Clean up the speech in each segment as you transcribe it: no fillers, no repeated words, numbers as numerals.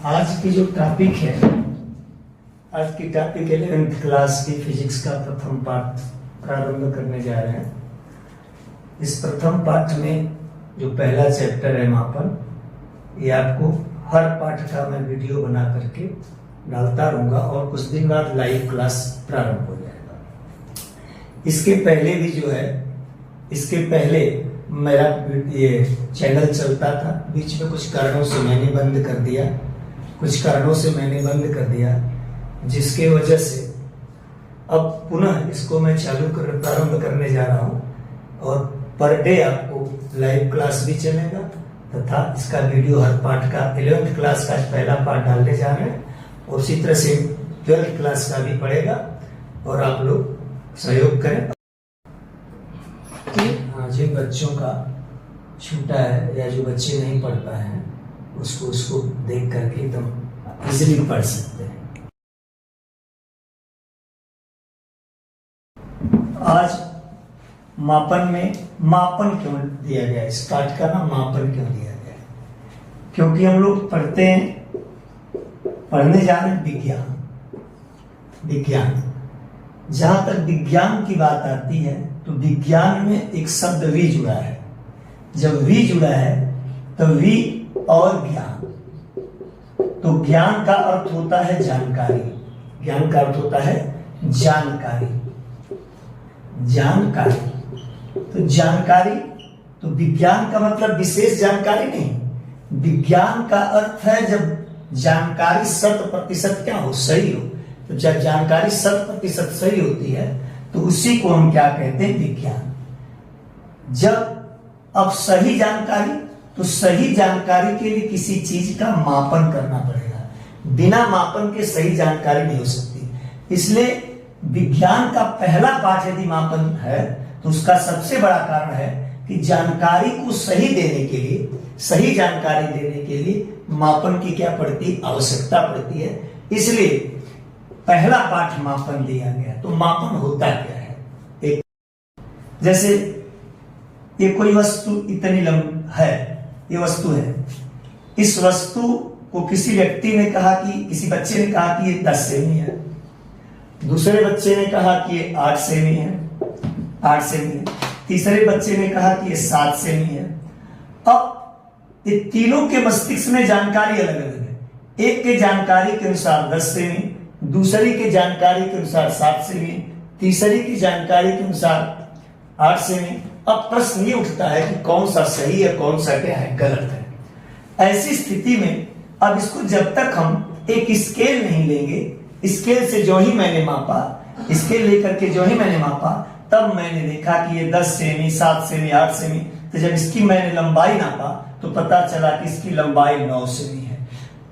आज की जो टॉपिक है, आज की टॉपिक 11th क्लास की फिजिक्स का प्रथम पाठ प्रारंभ करने जा रहे हैं। इस प्रथम पाठ में जो पहला चैप्टर है मापन, ये आपको हर पाठ का मैं वीडियो बना करके डालता रहूंगा और कुछ दिन बाद लाइव क्लास प्रारंभ हो जाएगा। इसके पहले भी जो है, इसके पहले मेरा ये चैनल चलता था, बीच में कुछ कारणों से मैंने बंद कर दिया, जिसके वजह से अब पुनः इसको मैं प्रारंभ करने जा रहा हूं और पर डे आपको लाइव क्लास भी चलेगा तथा इसका वीडियो हर पाठ का 11th क्लास का पहला पाठ डालने जा रहे हैं और उसी तरह से 12th क्लास का भी पड़ेगा और आप लोग सहयोग करें। हाँ, जिन बच्चों का छूटा है या जो बच्चे नहीं पढ़ पाए हैं उसको देख करके एकदम इजीली पढ़ सकते हैं। आज मापन में मापन क्यों दिया गया, इस पाठ का नाम मापन क्यों दिया गया? क्योंकि हम लोग पढ़ने जा रहे हैं विज्ञान। जहां तक विज्ञान की बात आती है तो विज्ञान में एक शब्द वी जुड़ा है। जब वी जुड़ा है तो वी और ज्ञान, तो ज्ञान का अर्थ होता है जानकारी, ज्ञान का अर्थ होता है जानकारी। तो विज्ञान का मतलब विशेष जानकारी नहीं, विज्ञान का अर्थ है जब जानकारी 100% क्या हो, सही हो। तो जब जानकारी 100% सही होती है तो उसी को हम क्या कहते हैं, विज्ञान। जब अब सही जानकारी, तो सही जानकारी के लिए किसी चीज का मापन करना पड़ेगा, बिना मापन के सही जानकारी नहीं हो सकती। इसलिए विज्ञान का पहला पाठ यदि मापन है तो उसका सबसे बड़ा कारण है कि जानकारी को सही देने के लिए, सही जानकारी देने के लिए मापन की क्या पड़ती, आवश्यकता पड़ती है। इसलिए पहला पाठ मापन दिया गया। तो मापन होता क्या है? एक जैसे ये कोई वस्तु इतनी है, ये वस्तु है, इस वस्तु को किसी व्यक्ति ने कहा कि, किसी बच्चे ने कहा कि ये 10 सेमी है, दूसरे बच्चे ने कहा कि ये 8 सेमी है, तीसरे बच्चे ने कहा कि ये 7 सेमी है। अब ये तीनों के मस्तिष्क में जानकारी अलग अलग है। एक के जानकारी के अनुसार 10 सेमी, दूसरी के जानकारी के अनुसार 7 सेमी, तीसरी की जानकारी के अनुसार 8 सेमी। अब प्रश्न ये उठता है कि कौन सा सही है, कौन सा क्या है, गलत है। ऐसी स्थिति में अब इसको जब तक हम एक स्केल नहीं लेंगे, स्केल से जो ही मैंने मापा, स्केल लेकर के जो ही मैंने मापा, तब मैंने देखा कि ये 10 सेमी, 7 सेमी, 8 सेमी। तो जब इसकी मैंने लंबाई नापा तो पता चला कि इसकी लंबाई 9 सेमी है।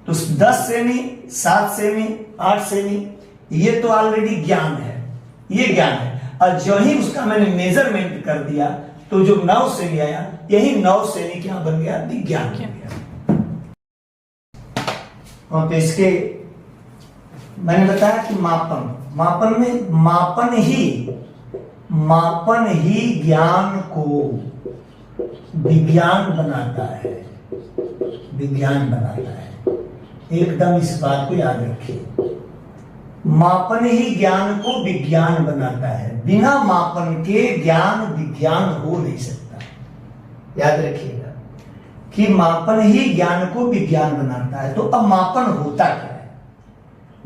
तो 10 सेमी, 7 सेमी, 8 सेमी, ये तो ऑलरेडी ज्ञान है, ये ज्ञान है। और जो ही उसका मैंने मेजरमेंट कर दिया तो जो 9 सेमी आया, यही 9 सेमी क्या बन गया, विज्ञान बन गया। और तो इसके मैंने बताया कि मापन में मापन ही ज्ञान को विज्ञान बनाता है, एकदम इस बात को याद रखिए। मापन ही ज्ञान को विज्ञान बनाता है, बिना मापन के ज्ञान विज्ञान हो नहीं सकता। याद रखिएगा कि मापन ही ज्ञान को विज्ञान बनाता है। तो अब मापन होता क्या है?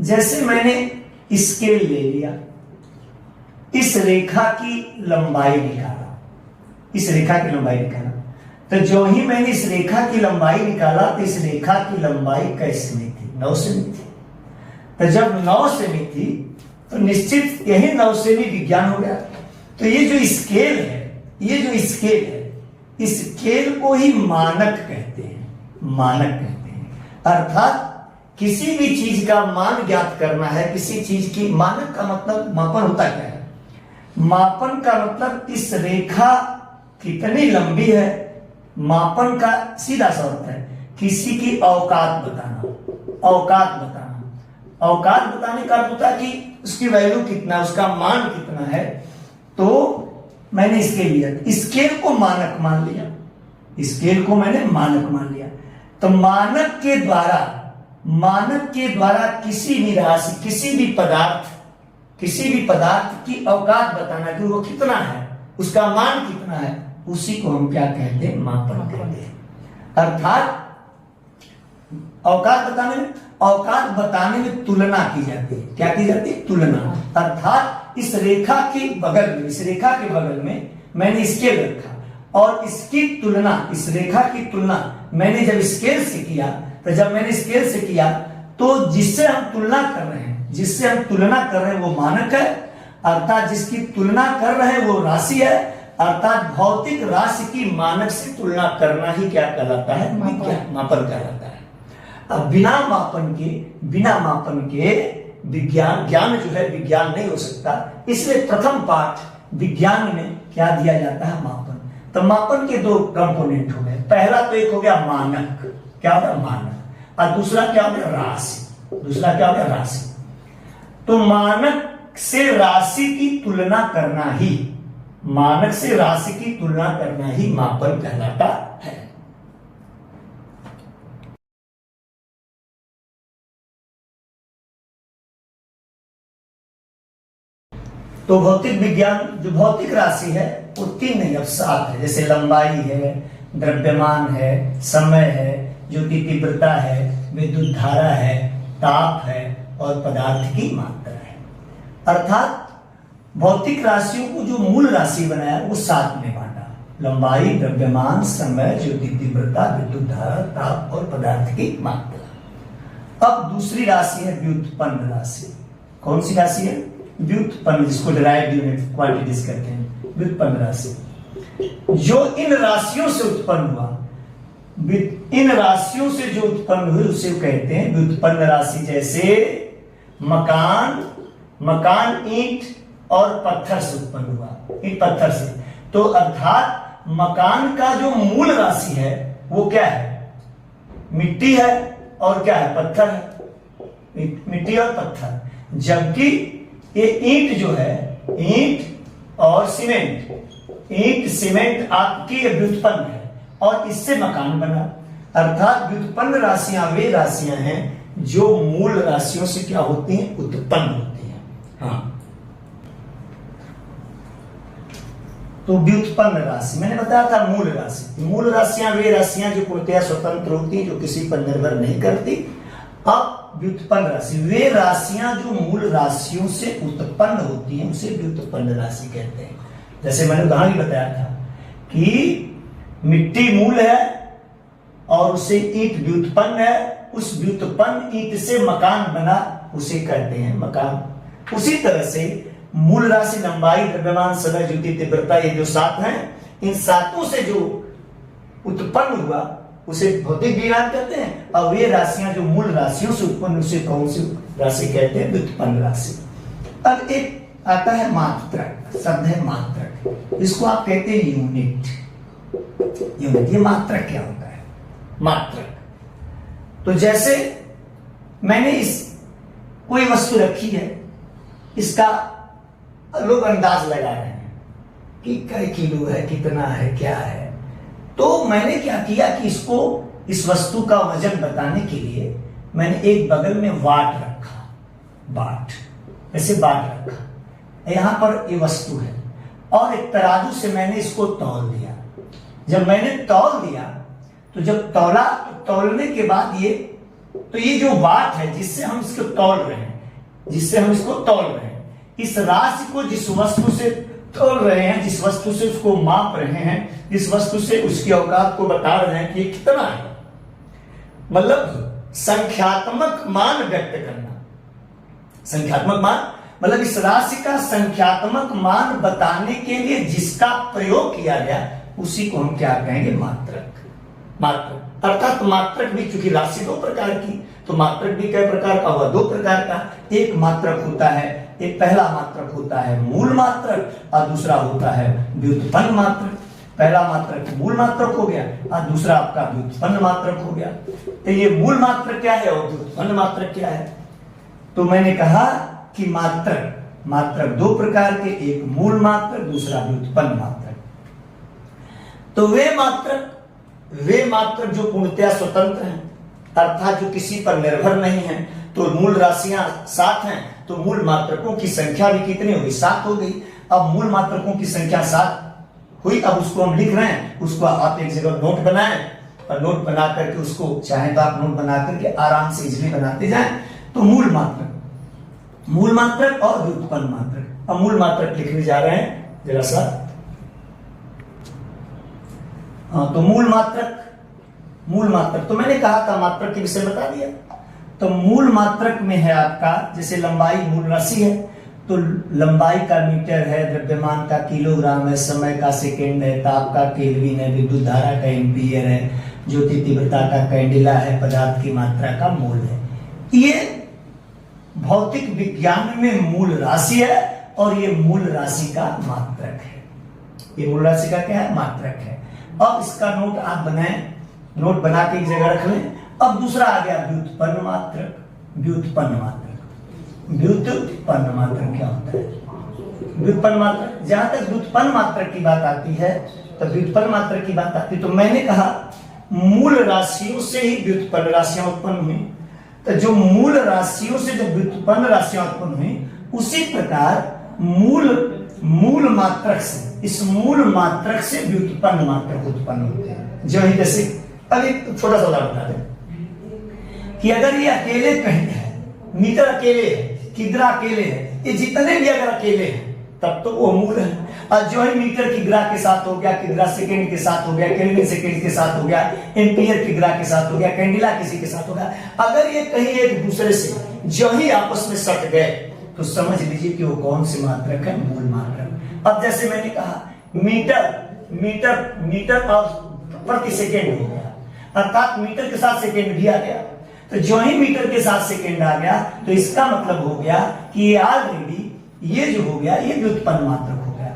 जैसे मैंने स्केल ले लिया, इस रेखा की लंबाई निकाला, तो जो ही मैंने इस रेखा की लंबाई निकाला तो इस रेखा की लंबाई कैसे नहीं थी, 9 सेमी थी। तो जब 9 सेमी थी तो निश्चित यही 9 सेमी विज्ञान हो गया। तो ये जो स्केल है, इस स्केल को ही मानक कहते हैं। अर्थात किसी भी चीज का मान ज्ञात करना है, किसी चीज की, मानक का मतलब मापन होता क्या है? मापन का मतलब इस रेखा कितनी लंबी है, मापन का सीधा सा अर्थ है किसी की औकात बताना। औकात बताने का अर्थ होता है कि उसकी वैल्यू कितना, उसका मान कितना है। तो मैंने स्केल लिया, स्केल को मानक मान लिया, स्केल को मैंने मानक मान लिया। तो मानक के द्वारा मानक के द्वारा किसी भी राशि, किसी भी पदार्थ की औकात बताना कि वो कितना है, उसका मान कितना है, उसी को हम क्या कहते हैं, मापन कहते हैं। अर्थात औकात बताने में तुलना की जाती है। क्या की जाती है? तुलना। अर्थात इस रेखा के बगल में मैंने स्केल रखा और इसकी तुलना, इस रेखा की तुलना मैंने जब स्केल से किया, तो जिससे हम तुलना कर रहे हैं वो मानक है। अर्थात जिसकी तुलना कर रहे हैं वो राशि है। अर्थात भौतिक राशि की मानक से तुलना करना ही क्या कहलाता है? मापन कहलाता है। अब बिना मापन के ज्ञान जो है विज्ञान नहीं हो सकता। इसलिए प्रथम पाठ विज्ञान में क्या दिया जाता है? मापन। तो मापन के दो कंपोनेंट हो गए। पहला तो एक हो गया मानक, क्या हो गया? मानक। और दूसरा क्या हो गया? राशि। तो मानक से राशि की तुलना करना ही मापन कहलाता है। तो भौतिक विज्ञान, जो भौतिक राशि है वो 3 नहीं अब 7 है। जैसे लंबाई है, द्रव्यमान है, समय है, ज्योति तीव्रता है, विद्युत धारा है, ताप है और पदार्थ की मात्रा है। अर्थात भौतिक राशियों को जो मूल राशि बनाया वो 7 में बांटा। लंबाई, द्रव्यमान, समय, ज्योति तीव्रता, विद्युत धारा, ताप और पदार्थ की मात्रा। अब दूसरी राशि है व्युत्पन्न राशि। कौन सी राशि है? व्युत्पन्न, जिसको डिराइव्ड यूनिट क्वांटिटीज कहते हैं। व्युत्पन्न राशि जो इन राशियों से उत्पन्न हुआ, इन राशियों से जो उत्पन्न हुई उसे कहते हैं व्युत्पन्न राशि। जैसे मकान ईंट और पत्थर से उत्पन्न हुआ, ईंट पत्थर से। तो अर्थात मकान का जो मूल राशि है वो क्या है? मिट्टी है और क्या है? पत्थर है। मिट्टी और पत्थर। जबकि ये ईंट जो है, ईंट और सीमेंट आपकी व्युत्पन्न है और इससे मकान बना। अर्थात व्युत्पन्न राशियां वे राशियां हैं जो मूल राशियों से क्या होती हैं? उत्पन्न होती हैं। हाँ, तो व्युत्पन्न राशि मैंने बताया था मूल राशि। मूल राशियां वे राशियां जो पूर्णतया स्वतंत्र होती हैं, जो किसी पर निर्भर नहीं करती। अब व्युत्पन्न राशि वे राशियां जो मूल राशियों से उत्पन्न होती हैं उसे व्युत्पन्न राशि कहते हैं। जैसे मैंने उदाहरण भी बताया था कि मिट्टी मूल है और उससे ईंट व्युत्पन्न है, उस व्युत्पन्न ईंट से मकान बना, उसे कहते हैं मकान। उसी तरह से मूल राशि लंबाई, द्रव्यमान, समय, ज्योति तीव्रता, ये जो 7 हैं, इन 7 से जो उत्पन्न हुआ उसे भौतिक विज्ञान कहते हैं। और वे राशियां जो मूल राशियों से उत्पन्न, उसे कौन सी राशि कहते हैं? व्युत्पन्न राशि। अब एक आता है मात्रक, शब्द है मात्रक। इसको आप कहते हैं यूनिट। ये मात्रक क्या होता है? मात्रक तो जैसे मैंने कोई वस्तु रखी है, इसका लोग अंदाज लगा रहे हैं कि कई किलो है, कितना है, क्या है। तो मैंने क्या किया कि इस वस्तु का वजन बताने के लिए मैंने एक बगल में वाट रखा, ऐसे वाट रखा। यहां पर ये वस्तु है और एक तराजू से मैंने इसको तौल दिया। जब मैंने तौल दिया तो जब तौला, तो तौलने के बाद ये जो वाट है जिससे हम इसको तौल रहे हैं, इस राशि को जिस वस्तु से तौल रहे हैं, जिस वस्तु से उसको माप रहे हैं, जिस वस्तु से उसकी औकात को बता रहे हैं कि ये कितना है, मतलब संख्यात्मक मान व्यक्त करना। संख्यात्मक मान मतलब इस राशि का संख्यात्मक मान बताने के लिए जिसका प्रयोग किया गया उसी को हम क्या कहेंगे? मात्रक। अर्थात मात्रक भी, चूंकि राशि 2 प्रकार की, तो मात्रक भी कई प्रकार का हुआ? 2 प्रकार का। एक मात्रक होता है, एक पहला मात्रक होता है मूल मात्रक और दूसरा होता है व्युत्पन्न मात्रक। पहला मात्रक मूल मात्रक हो गया और दूसरा आपका व्युत्पन्न मात्रक हो गया। तो ये मूल मात्रक क्या है और व्युत्पन्न मात्रक क्या है? तो मैंने कहा कि मात्रक 2 प्रकार के, एक मूल मात्रक, दूसरा व्युत्पन्न मात्रक। तो वे मात्रक जो पूर्णतया स्वतंत्र हैं, अर्थात जो किसी पर निर्भर नहीं है। तो मूल राशियां 7 हैं, तो मूल मात्रकों की संख्या भी कितनी हो गई? 7 हो गई। अब मूल मात्रकों की संख्या 7 हुई, अब उसको हम लिख रहे हैं। उसको आप एक जगह नोट बनाएं और नोट बना करके उसको चाहे तो आप नोट बना करके आराम से इजिली बनाते जाएं। तो मूल मात्रक और व्युत्पन्न मात्रक। अब मूल मात्रक लिखने जा रहे हैं जरा सा। तो मूल मात्रक तो मैंने कहा था, मात्रक के विषय बता दिया। तो मूल मात्रक में है आपका, जैसे लंबाई मूल राशि है, तो लंबाई का मीटर है, द्रव्यमान का किलोग्राम है, समय का सेकेंड है, ताप का केल्विन है, विद्युत धारा का एम्पीयर है, ज्योति तीव्रता का कैंडिला है, पदार्थ की मात्रा का मोल है। ये भौतिक विज्ञान में मूल राशि है और ये मूल राशि का मात्रक है। ये मूल राशि का क्या है? मात्रक है। अब इसका नोट आप बनाएं, नोट बना के एक जगह रख लें। अब दूसरा आ गया व्युत्पन्न मात्रक। व्युत्पन्न मात्रक क्या होता है? व्युत्पन्न मात्रक, जहां तक व्युत्पन्न मात्रक की बात आती है, तो व्युत्पन्न मात्रक की बात आती है तो मैंने कहा मूल राशियों से ही व्युत्पन्न राशियां उत्पन्न हुई। तो जो मूल राशियों से जब व्युत्पन्न राशियां उत्पन्न हुई, उसी प्रकार मूल मात्रक से, इस मूल मात्रक से व्युत्पन्न मात्रक उत्पन्न होते हैं। जो ही जैसे अभी छोटा सा उदाहरण बता दें कि अगर ये अकेले कहीं है, मीटर अकेले है, किग्रा अकेले है, ये जितने भी अगर अकेले हैं तब तो वो मूल है। और जो है मीटर किग्रा के साथ हो गया, किग्रा सेकेंड के साथ हो गया, केल्विन सेकेंड के साथ हो गया, एम्पियर किग्रा के साथ हो गया, कैंडिला किसी के साथ हो गया। अगर ये कहीं एक दूसरे से जो ही आपस में सट गए तो समझ लीजिए कि वो कौन सी मात्रक है? मूल मात्रक। अब जैसे मैंने कहा मीटर और प्रति सेकेंड हो गया, अर्थात मीटर के साथ सेकेंड भी आ गया। तो जो ही मीटर के साथ सेकेंड आ गया तो इसका मतलब हो गया कि ये ऑलरेडी ये जो हो गया ये व्युत्पन्न मात्रक हो गया।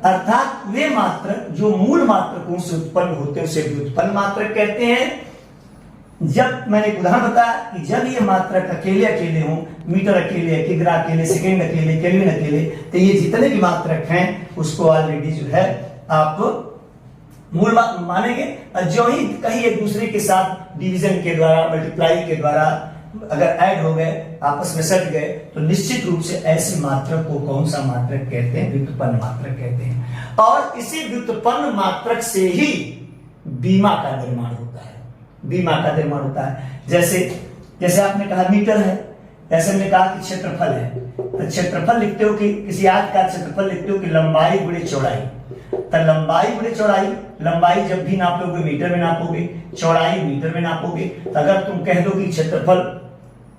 अर्थात वे मात्रक जो मूल मात्रकों से उत्पन्न होते हैं उसे व्युत्पन्न मात्रक कहते हैं। जब मैंने एक उदाहरण बताया कि जब ये मात्रक अकेले अकेले हों, मीटर अकेले, किग्रा अकेले, सेकेंड अकेले, केल्विन अकेले, तो ये जितने भी मात्रक हैं उसको ऑलरेडी जो है आप मूल मानेंगे। जो ही कहीं एक दूसरे के साथ डिवीजन के द्वारा, मल्टीप्लाई के द्वारा अगर ऐड हो गए, आपस में सट गए, तो निश्चित रूप से ऐसे मात्रक को कौन सा मात्रक कहते हैं? व्युत्पन्न मात्रक कहते हैं। और इसी व्युत्पन्न मात्रक से ही बीमा का निर्माण होता है। बीमा का निर्माण होता है। जैसे आपने कहा मीटर है, ऐसे हमने कहा कि क्षेत्रफल है, तो क्षेत्रफल लिखते हो कि किसी आयत का क्षेत्रफल लिखते हो कि लंबाई गुणे चौड़ाई। तो लंबाई गुणे चौड़ाई, लंबाई जब भी नापोगे मीटर में नापोगे, चौड़ाई मीटर में नापोगे। तो अगर तुम कह दो कि क्षेत्रफल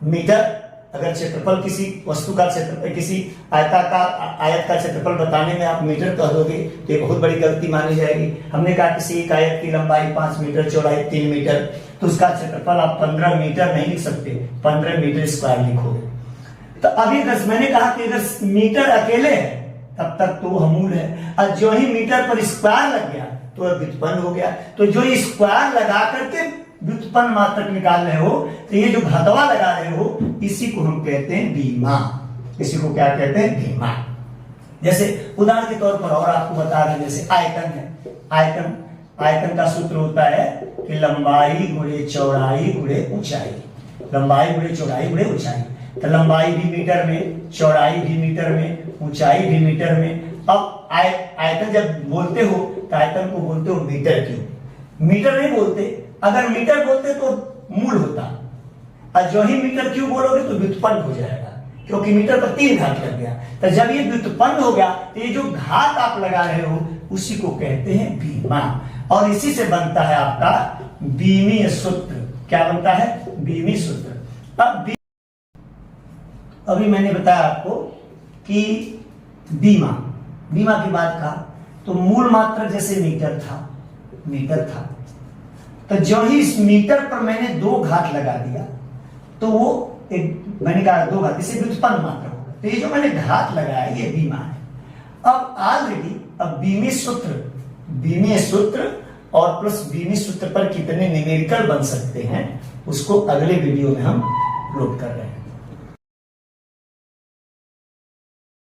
मीटर, अगर क्षेत्रफल किसी वस्तु का क्षेत्रफल, किसी आयत का क्षेत्रफल बताने में आप मीटर कह दोगे तो ये बहुत बड़ी गलती मानी जाएगी। हमने कहा किसी एक आयत की लंबाई 5 मीटर, चौड़ाई 3 मीटर, तो उसका क्षेत्रफल आप 15 मीटर नहीं लिख सकते, 15 मीटर स्क्वायर लिखोगे। तो अभी मैंने कहा कि अगर मीटर अकेले है तब तक तो वह मूल है, और जो ही मीटर पर स्क्वायर लग गया तो वह व्युत्पन्न हो गया। तो जो स्क्वायर लगा करके व्युत्पन्न मात्रक निकाल रहे हो, तो ये जो घटवा लगा रहे हो, इसी को हम कहते हैं बीमा। इसी को क्या कहते हैं? बीमा। जैसे उदाहरण के तौर पर और आपको बता रहे हैं, जैसे आयतन है। आयतन का सूत्र होता है कि लंबाई गुणे चौड़ाई गुणे ऊंचाई। लंबाई गुणे चौड़ाई गुणे ऊंचाई। तो लंबाई भी मीटर में, चौड़ाई भी मीटर में, ऊंचाई भी मीटर में। अब आयतन जब बोलते हो तो आयतन को बोलते हो मीटर क्यूब। मीटर नहीं बोलते, अगर मीटर बोलते तो मूल होता, और जो ही मीटर क्यूब बोलोगे तो व्युत्पन्न हो जाएगा, क्योंकि मीटर पर 3 घात लग गया। तो जब ये व्युत्पन्न हो गया तो ये जो घात आप लगा रहे हो उसी को कहते हैं बीमा। और इसी से बनता है आपका बीमीय सूत्र। क्या बनता है? बीमी सूत्र। अब अभी मैंने बताया आपको कि बीमा की बात कहा तो मूल मात्रक जैसे मीटर था, तो जो ही इस मीटर पर मैंने 2 घात लगा दिया तो वो एक, मैंने कहा 2 घात, इसे व्युत्पन्न मात्रक होगा। तो ये जो मैंने घात लगाया ये बीमा है। अब ऑलरेडी बीमीय सूत्र और प्लस बीमी सूत्र पर कितने न्यूमेरिकल बन सकते हैं उसको अगले वीडियो में हम अपलोड कर रहे हैं।